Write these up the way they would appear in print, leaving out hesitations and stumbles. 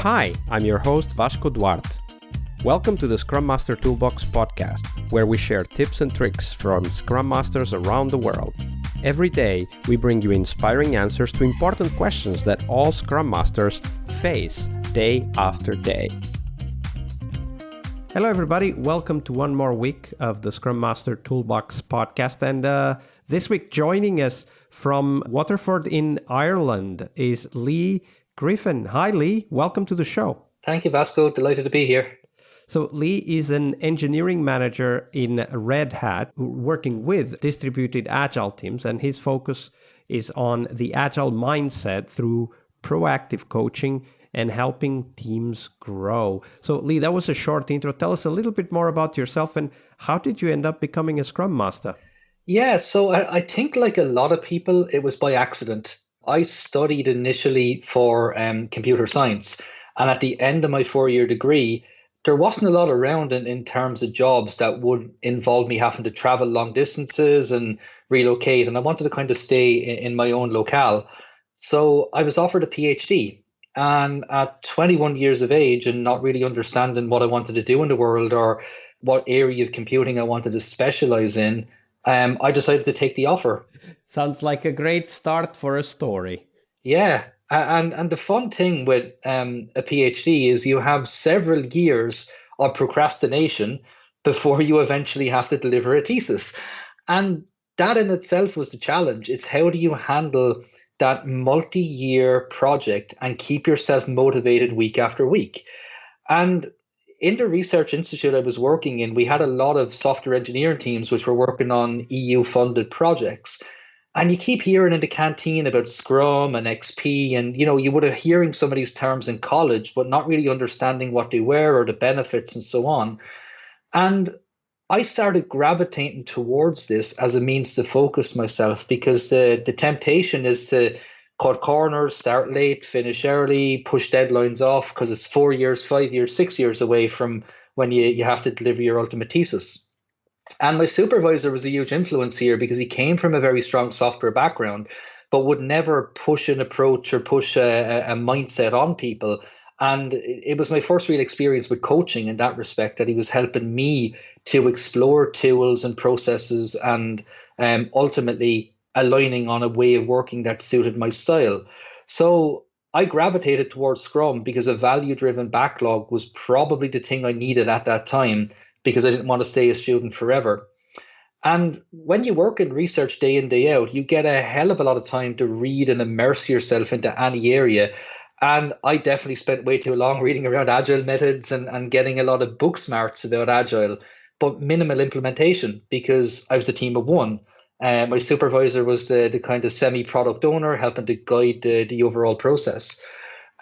Hi, I'm your host Vasco Duarte. Welcome to the Scrum Master Toolbox podcast, where we share tips and tricks from Scrum Masters around the world. Every day, we bring you inspiring answers to important questions that all Scrum Masters face day after day. Hello, everybody. Welcome to one more week of the Scrum Master Toolbox podcast. And this week, joining us from Waterford in Ireland is Leigh Griffin. Hi, Leigh. Welcome to the show. Thank you, Vasco. Delighted to be here. So Leigh is an engineering manager in Red Hat, working with distributed Agile teams, and his focus is on the Agile mindset through proactive coaching and helping teams grow. So Leigh, that was a short intro. Tell us a little bit more about yourself and how did you end up becoming a Scrum Master? Yeah, so I think like a lot of people, it was by accident. I studied initially for computer science, and at the end of my four-year degree, there wasn't a lot around in terms of jobs that would involve me having to travel long distances and relocate, and I wanted to kind of stay in my own locale. So I was offered a PhD, and at 21 years of age and not really understanding what I wanted to do in the world or what area of computing I wanted to specialize in, I decided to take the offer. Sounds like a great start for a story. Yeah, and the fun thing with a PhD is you have several years of procrastination before you eventually have to deliver a thesis. And that in itself was the challenge. It's how do you handle that multi-year project and keep yourself motivated week after week? And in the research institute I was working in, we had a lot of software engineering teams which were working on EU-funded projects. And you keep hearing in the canteen about Scrum and XP, and you would have hearing some of these terms in college, but not really understanding what they were or the benefits and so on. And I started gravitating towards this as a means to focus myself because the temptation is to cut corners, start late, finish early, push deadlines off because it's 4 years, 5 years, 6 years away from when you have to deliver your ultimate thesis. And my supervisor was a huge influence here because he came from a very strong software background, but would never push an approach or push a mindset on people. And it was my first real experience with coaching in that respect, that he was helping me to explore tools and processes and ultimately aligning on a way of working that suited my style. So I gravitated towards Scrum because a value-driven backlog was probably the thing I needed at that time because I didn't want to stay a student forever. And when you work in research day in, day out, you get a hell of a lot of time to read and immerse yourself into any area. And I definitely spent way too long reading around Agile methods and getting a lot of book smarts about Agile, but minimal implementation because I was a team of one. My supervisor was the kind of semi-product owner helping to guide the overall process.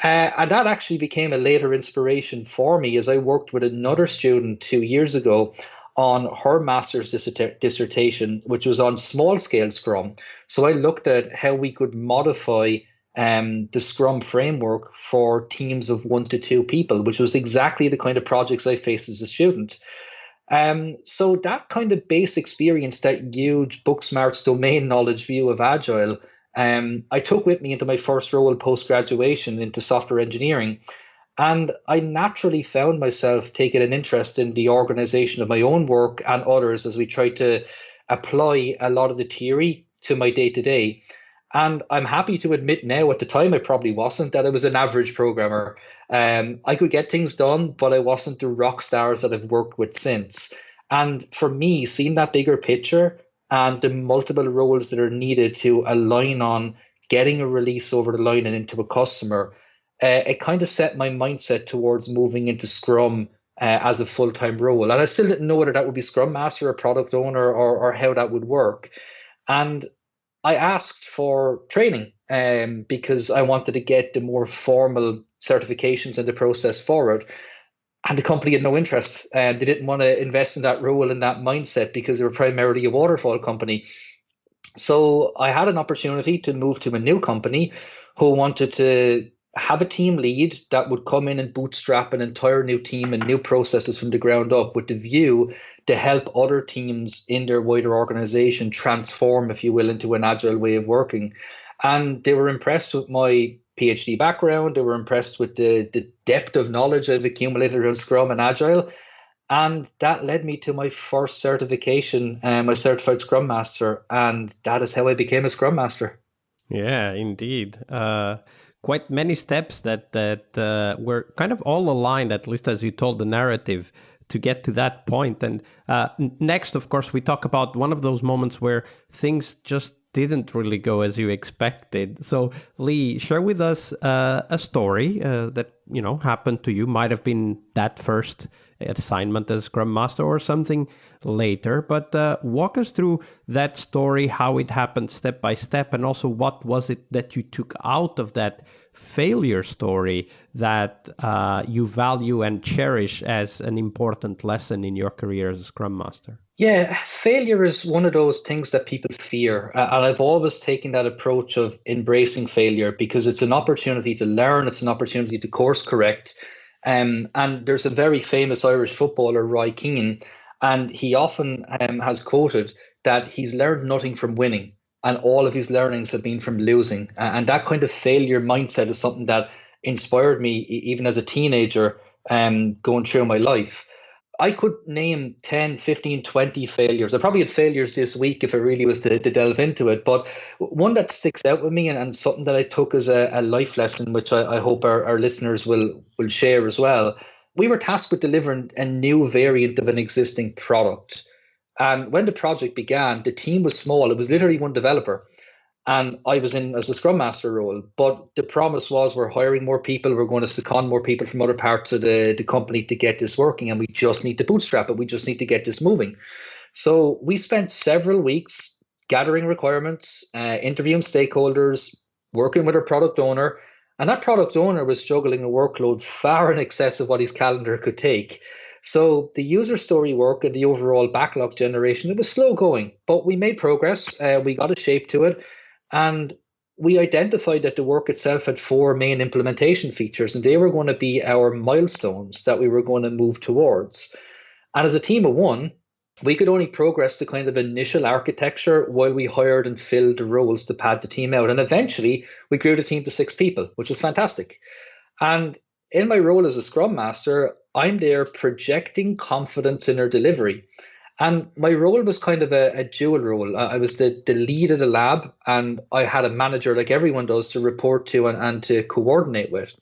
And that actually became a later inspiration for me as I worked with another student 2 years ago on her master's dissertation, which was on small scale Scrum. So I looked at how we could modify the Scrum framework for teams of 1 to 2 people, which was exactly the kind of projects I faced as a student. So that kind of base experience, that huge book smarts domain knowledge view of Agile, I took with me into my first role post-graduation into software engineering. And I naturally found myself taking an interest in the organization of my own work and others as we tried to apply a lot of the theory to my day-to-day. And I'm happy to admit now, at the time I probably wasn't, that I was an average programmer. I could get things done, but I wasn't the rock stars that I've worked with since. And for me, seeing that bigger picture and the multiple roles that are needed to align on getting a release over the line and into a customer, it kind of set my mindset towards moving into Scrum as a full-time role. And I still didn't know whether that would be Scrum Master or product owner or how that would work. And I asked for training because I wanted to get the more formal certifications in the process forward. And the company had no interest. They didn't want to invest in that role and that mindset because they were primarily a waterfall company. So I had an opportunity to move to a new company who wanted to have a team lead that would come in and bootstrap an entire new team and new processes from the ground up with the view to help other teams in their wider organization transform, if you will, into an agile way of working. And they were impressed with my PhD background. They were impressed with the depth of knowledge I've accumulated around Scrum and Agile. And that led me to my first certification, my certified Scrum Master. And that is how I became a Scrum Master. Yeah, indeed. Quite many steps that were kind of all aligned, at least as you told the narrative, to get to that point. And next, of course, we talk about one of those moments where things just didn't really go as you expected. So, Leigh, share with us a story that happened to you. Might have been that first assignment as Scrum Master or something later, but walk us through that story, how it happened step by step, and also what was it that you took out of that failure story that you value and cherish as an important lesson in your career as a Scrum Master? Yeah, failure is one of those things that people fear. And I've always taken that approach of embracing failure because it's an opportunity to learn, it's an opportunity to course correct. And there's a very famous Irish footballer, Roy Keane, and he often has quoted that he's learned nothing from winning, and all of his learnings have been from losing. And that kind of failure mindset is something that inspired me even as a teenager going through my life. I could name 10, 15, 20 failures. I probably had failures this week if I really was to delve into it. But one that sticks out with me and something that I took as a life lesson, which I hope our listeners will share as well. We were tasked with delivering a new variant of an existing product. And when the project began, the team was small. It was literally one developer. And I was in as a Scrum Master role, but the promise was we're hiring more people, we're going to second more people from other parts of the company to get this working, and we just need to bootstrap it. We just need to get this moving. So we spent several weeks gathering requirements, interviewing stakeholders, working with our product owner, and that product owner was juggling a workload far in excess of what his calendar could take. So the user story work and the overall backlog generation, it was slow going, but we made progress. We got a shape to it. And we identified that the work itself had four main implementation features, and they were going to be our milestones that we were going to move towards. And as a team of one, we could only progress the kind of initial architecture while we hired and filled the roles to pad the team out. And eventually, we grew the team to 6 people, which was fantastic. And in my role as a Scrum Master, I'm there projecting confidence in our delivery. And my role was kind of a dual role. I was the lead of the lab, and I had a manager like everyone does to report to and to coordinate with.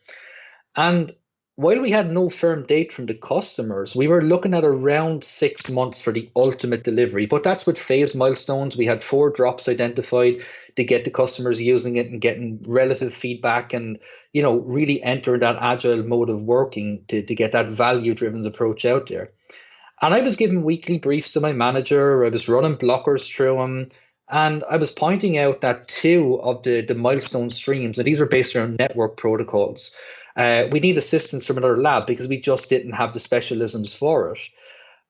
And while we had no firm date from the customers, we were looking at around 6 months for the ultimate delivery. But that's with phased milestones. We had 4 drops identified to get the customers using it and getting relative feedback and, really enter that agile mode of working to get that value-driven approach out there. And I was giving weekly briefs to my manager. I was running blockers through them. And I was pointing out that 2 of the milestone streams, and these are based around network protocols, we need assistance from another lab because we just didn't have the specialisms for it.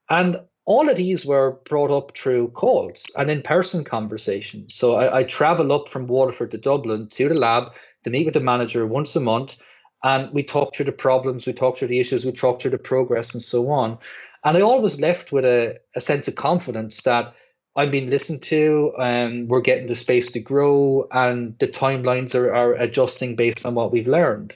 And all of these were brought up through calls and in-person conversations. So I travel up from Waterford to Dublin to the lab to meet with the manager once a month. And we talk through the problems, we talk through the issues, we talk through the progress and so on. And I always left with a sense of confidence that I'm being listened to and we're getting the space to grow and the timelines are adjusting based on what we've learned.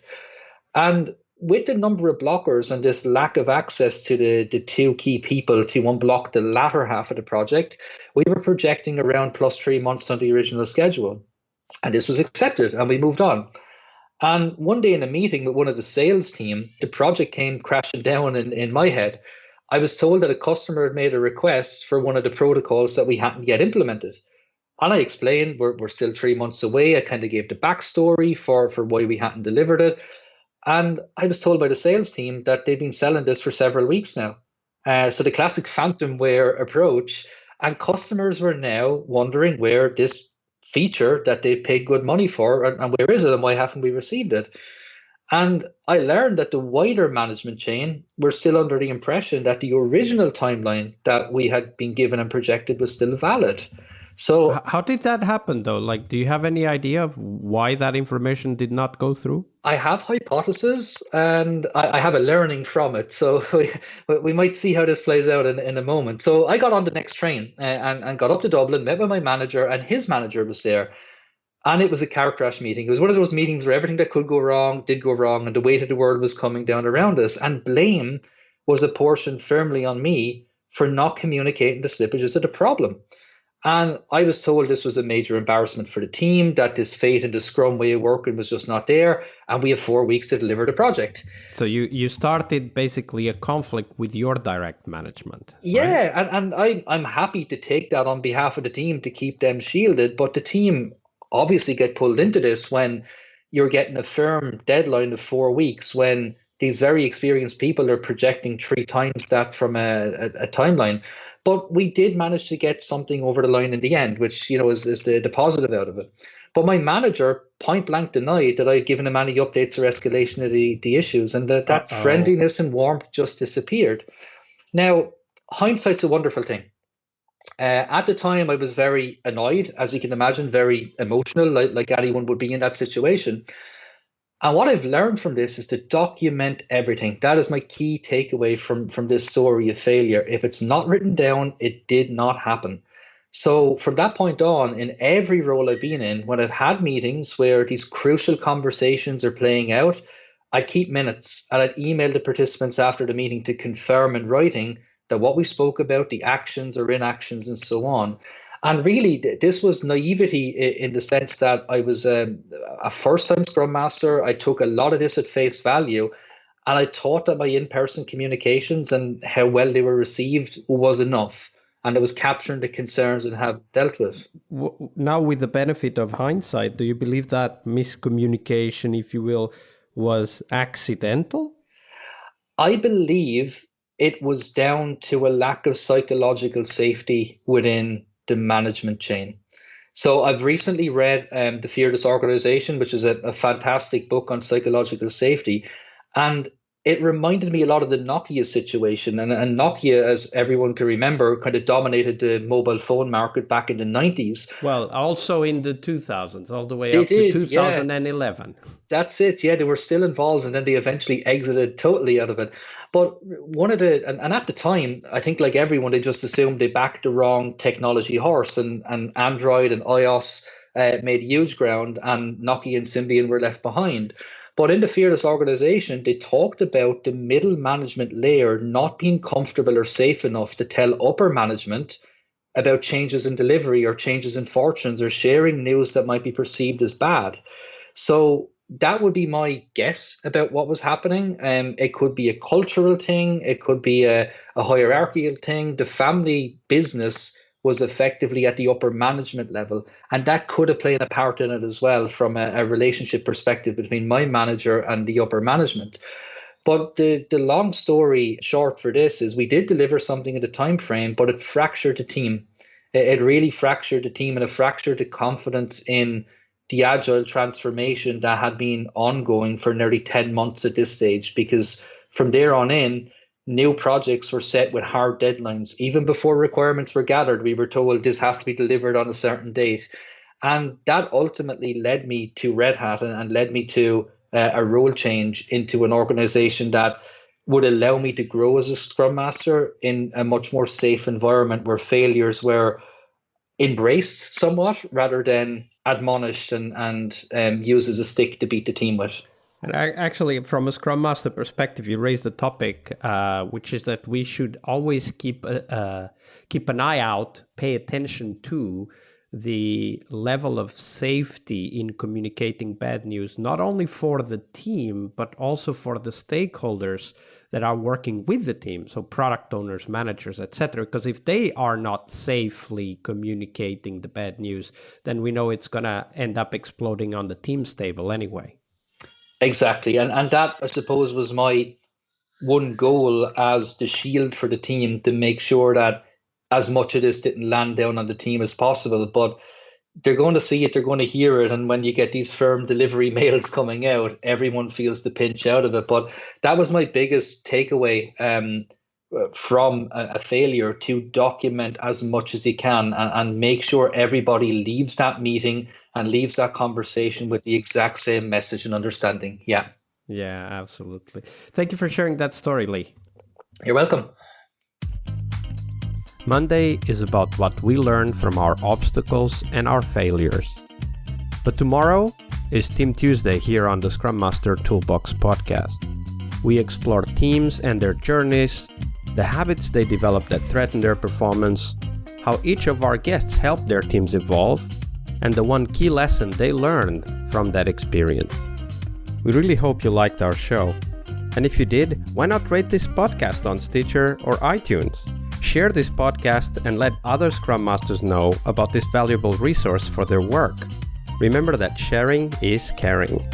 And with the number of blockers and this lack of access to the 2 key people to unblock the latter half of the project, we were projecting around plus 3 months on the original schedule. And this was accepted and we moved on. And one day in a meeting with one of the sales team, the project came crashing down in my head. I was told that a customer had made a request for one of the protocols that we hadn't yet implemented. And I explained we're still 3 months away. I kind of gave the backstory for why we hadn't delivered it. And I was told by the sales team that they've been selling this for several weeks now. So the classic phantomware approach, and customers were now wondering where this feature that they've paid good money for and where is it and why haven't we received it? And I learned that the wider management chain were still under the impression that the original timeline that we had been given and projected was still valid. So how did that happen, though? Like, do you have any idea of why that information did not go through? I have hypotheses and I have a learning from it. So we might see how this plays out in a moment. So I got on the next train and got up to Dublin, met with my manager, and his manager was there. And it was a car crash meeting. It was one of those meetings where everything that could go wrong did go wrong, and the weight of the world was coming down around us. And blame was apportioned firmly on me for not communicating the slippages of the problem. And I was told this was a major embarrassment for the team, that this fate in the Scrum way of working was just not there, and we have 4 weeks to deliver the project. So you started basically a conflict with your direct management, right? Yeah, and I'm happy to take that on behalf of the team to keep them shielded, but the team obviously get pulled into this when you're getting a firm deadline of 4 weeks, when these very experienced people are projecting 3 times that from a timeline. But we did manage to get something over the line in the end, which, is the positive out of it. But my manager point blank denied that I'd given him any updates or escalation of the issues, and that Uh-oh. friendliness and warmth just disappeared. Now, hindsight's a wonderful thing. At the time, I was very annoyed, as you can imagine, very emotional, like anyone would be in that situation. And what I've learned from this is to document everything. That is my key takeaway from this story of failure. If it's not written down, it did not happen. So from that point on, in every role I've been in, when I've had meetings where these crucial conversations are playing out, I'd keep minutes and I'd email the participants after the meeting to confirm in writing that what we spoke about, the actions or inactions, and so on. And really, this was naivety in the sense that I was a first-time Scrum Master. I took a lot of this at face value, and I thought that my in-person communications and how well they were received was enough, and it was capturing the concerns and have dealt with. Now, with the benefit of hindsight, do you believe that miscommunication, if you will, was accidental? I believe it was down to a lack of psychological safety within the management chain. So I've recently read The Fearless Organization, which is a fantastic book on psychological safety. And it reminded me a lot of the Nokia situation. And Nokia, as everyone can remember, kind of dominated the mobile phone market back in the 90s. Well, also in the 2000s, all the way They up to did, yeah. 2011. That's it. Yeah, they were still involved, and then they eventually exited totally out of it. But one of and at the time, I think like everyone, they just assumed they backed the wrong technology horse, and Android and iOS made huge ground, and Nokia and Symbian were left behind. But in the Fearless Organization, they talked about the middle management layer not being comfortable or safe enough to tell upper management about changes in delivery or changes in fortunes or sharing news that might be perceived as bad. So that would be my guess about what was happening. It could be a cultural thing, it could be a hierarchical thing. The family business was effectively at the upper management level, and that could have played a part in it as well from a relationship perspective between my manager and the upper management. But the long story short for this is we did deliver something in the time frame, but it fractured the team. It really fractured the team, and it fractured the confidence in the agile transformation that had been ongoing for nearly 10 months at this stage. Because from there on in, new projects were set with hard deadlines. Even before requirements were gathered, we were told this has to be delivered on a certain date. And that ultimately led me to Red Hat, and led me to a role change into an organization that would allow me to grow as a Scrum Master in a much more safe environment where failures were embraced somewhat rather than admonished and used as a stick to beat the team with. And actually, from a Scrum Master perspective, you raised the topic, which is that we should always keep an eye out, pay attention to the level of safety in communicating bad news, not only for the team, but also for the stakeholders that are working with the team. So product owners, managers, etc. Because if they are not safely communicating the bad news, then we know it's going to end up exploding on the team's table anyway. Exactly. And that, I suppose, was my one goal as the shield for the team, to make sure that as much of this didn't land down on the team as possible. But they're going to see it, they're going to hear it. And when you get these firm delivery mails coming out, everyone feels the pinch out of it. But that was my biggest takeaway from a failure: to document as much as you can, and make sure everybody leaves that meeting and leaves that conversation with the exact same message and understanding. Yeah. Yeah, absolutely. Thank you for sharing that story, Leigh. You're welcome. Monday is about what we learn from our obstacles and our failures. But tomorrow is Team Tuesday here on the Scrum Master Toolbox podcast. We explore teams and their journeys, the habits they develop that threaten their performance, how each of our guests helped their teams evolve, and the one key lesson they learned from that experience. We really hope you liked our show. And if you did, why not rate this podcast on Stitcher or iTunes? Share this podcast and let other Scrum Masters know about this valuable resource for their work. Remember that sharing is caring.